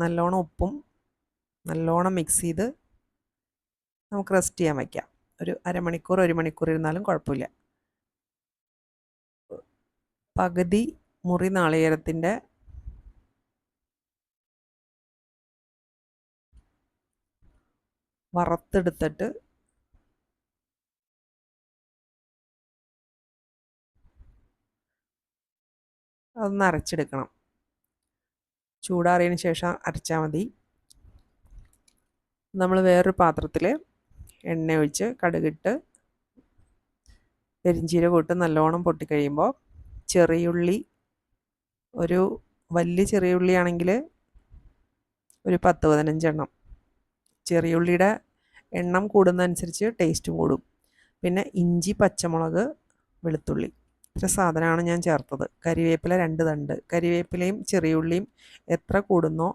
നല്ലോണം ഉപ്പും നല്ലോണം മിക്സ് ചെയ്ത് നമുക്ക് റെസ്റ്റ് ചെയ്യാൻ വയ്ക്കാം. ഒരു അരമണിക്കൂർ 1 മണിക്കൂർ ഇരുന്നാലും കുഴപ്പമില്ല. പകുതി മുറി നാളികേരത്തിൻ്റെ വറുത്തെടുത്തിട്ട് അതൊന്ന് അരച്ചെടുക്കണം. ചൂടാറിയതിന് ശേഷം അരച്ചാൽ മതി. നമ്മൾ വേറൊരു പാത്രത്തിൽ എണ്ണ ഒഴിച്ച് കടുകിട്ട് പെരിഞ്ചീരകം ഇട്ട് നല്ലോണം പൊട്ടിക്കഴിയുമ്പോൾ ചെറിയുള്ളി, ഒരു വലിയ ചെറിയുള്ളി ആണെങ്കിൽ ഒരു 10-15 എണ്ണം. ചെറിയുള്ളിയുടെ എണ്ണം കൂടുന്നതനുസരിച്ച് ടേസ്റ്റ് കൂടും. പിന്നെ ഇഞ്ചി, പച്ചമുളക്, വെളുത്തുള്ളി, ഇത്ര സാധനമാണ് ഞാൻ ചേർത്തത്. കരിവേപ്പില 2 തണ്ട്. കരിവേപ്പിലയും ചെറിയുള്ളിയും എത്ര കൂടുന്നോ